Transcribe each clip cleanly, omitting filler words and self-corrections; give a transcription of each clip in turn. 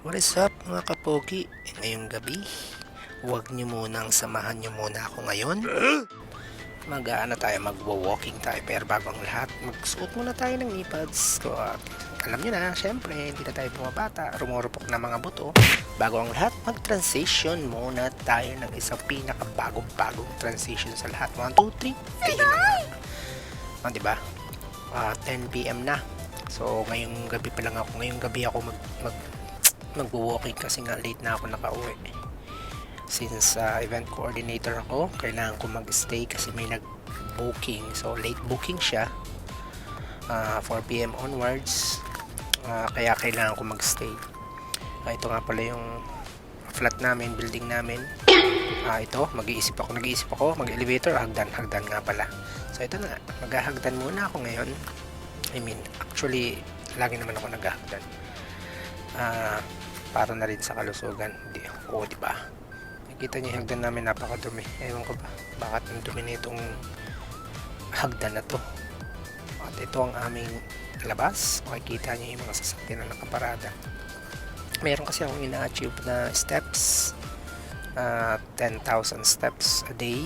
What is up mga kapogi? Ngayong gabi, huwag nyo munang samahan nyo muna ako ngayon. Magwo-walking tayo, pero bago ang lahat, magsuot muna tayo ng knee pads. Alam nyo na, syempre, hindi na tayo bumabata, rumurupok na mga buto. Bago ang lahat, mag-transition muna tayo ng isang pinakabagong transition sa lahat. 1, 2, 3, ayun na nga. Diba? 10 PM na. So, ngayong gabi pa lang ako. Ngayong gabi ako magwo-walking kasi nga late na ako nakauwi. Since event coordinator ako, kailangan ko mag-stay kasi may nag-booking. So, late booking siya. 4 PM onwards. Kaya kailangan ko mag-stay. Ito nga pala yung flat namin, building namin. Ito, nag-iisip ako, mag-elevator, hagdan nga pala. So, ito na, maghahagdan muna ako ngayon. Actually, lagi naman ako naghahagdan. Para na rin sa kalusugan. Diba? Nakita niyo yung hagdan namin, napakadumi. Ewan ko ba, bakit ang dumi na itong hagdan na to. At ito ang aming labas. Makikita niyo yung mga sasakyan na nakaparada. Meron kasi akong ina-achieve na steps. 10,000 steps a day.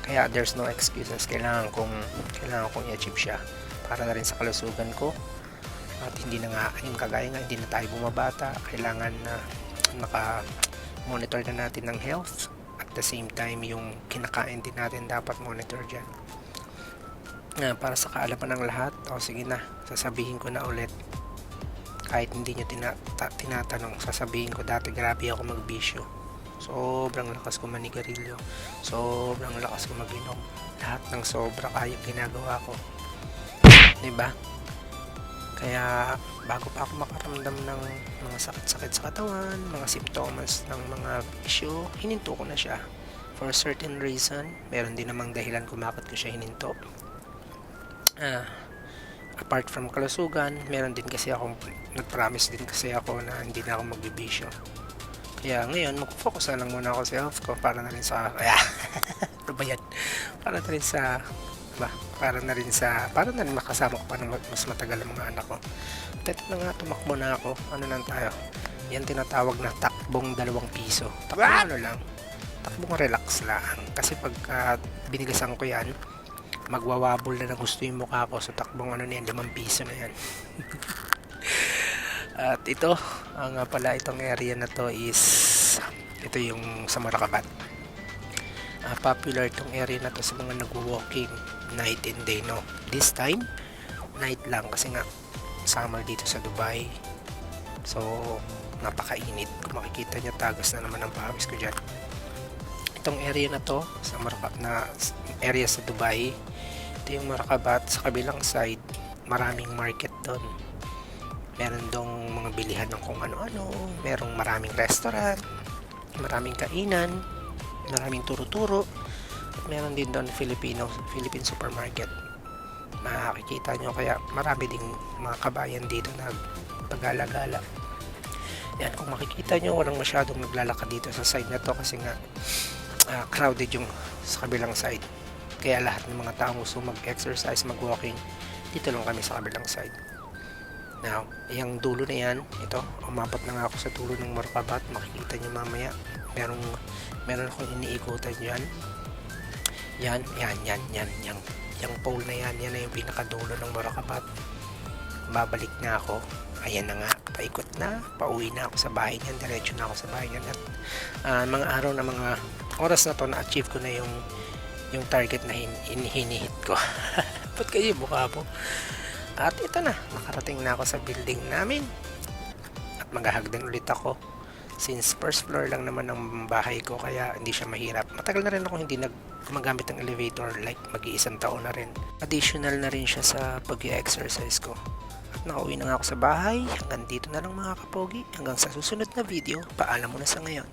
Kaya there's no excuses. Kailangan kong i-achieve siya para na rin sa kalusugan ko. At hindi na nga, yung kagaya nga, hindi na tayo bumabata. Kailangan na naka-monitor na natin ng health. At the same time, yung kinakain din natin dapat monitor dyan. Para sa kaalaman ng lahat, sige na, sasabihin ko na ulit. Kahit hindi nyo tinatanong, sasabihin ko dati grabe ako magbisyo. Sobrang lakas ko manigarilyo. Sobrang lakas ko mag-inom. Lahat ng sobra kaya ginagawa ko. Diba? Kaya bago pa ako makaramdam ng mga sakit-sakit sa katawan, mga simptomas ng mga bisyo, hininto ko na siya. For a certain reason, meron din namang dahilan kung bakit ko siya hininto. Apart from kalusugan, meron din kasi akong nag-promise din kasi ako na hindi na ako magbibisyo. Kaya ngayon, mag-focus na lang muna ako sa health ko para na rin sa para na rin makasama ko pa ng mas matagal ang mga anak ko. At ito na nga, tumakbo na ako. Ano lang tayo? Yan tinatawag na takbong 2 piso. Takbong relax lang. Kasi pag binigasan ko yan, magwawabol na gusto yung mukha ko sa takbong 5 piso na yan. At ito, itong area na to is, ito yung sa Marakabat. Popular itong area na to sa mga nagwo-walking night and day, no? This time, night lang kasi nga summer dito sa Dubai. So, napakainit. Kung makikita nyo, tagas na naman ang pawis ko dyan. Itong area na to, sa Marakabat na area sa Dubai, ito yung Marakabat. Sa kabilang side, maraming market doon. Meron dong mga bilihan ng kung ano-ano, merong maraming restaurant, maraming kainan, maraming turo-turo, at meron din doon Philippine supermarket. Makikita nyo, kaya marami ding mga kabayan dito na pagala-gala. Yan, kung makikita nyo, walang masyadong naglalakad dito sa side na to kasi nga crowded yung sa kabilang side. Kaya lahat ng mga taong gusto mag-exercise, mag-walking, dito lang kami sa kabilang side. Now, yung dulo na yan, ito, umabot na nga ako sa dulo ng Marakabat. Makikita nyo mamaya, meron akong iniikutan dyan. Yan, yung pole na yan na yung pinakadulo ng Marakabat. Babalik na ako, ayan na nga, paikot na, pauwi na ako sa bahay niyan, diretso na ako sa bahay niyan. At mga araw na mga oras na to, na-achieve ko na yung target na hinihit ko. Ba't kayo mukha po? At ito na, nakarating na ako sa building namin. At maghahagdan ulit ako. Since first floor lang naman ang bahay ko, kaya hindi siya mahirap. Matagal na rin ako hindi gumagamit ng elevator, like mag-iisang taon na rin. Additional na rin siya sa pag-i-exercise ko. At nakauwi na nga ako sa bahay. Hanggang dito na lang mga kapogi. Hanggang sa susunod na video, paalam muna sa ngayon.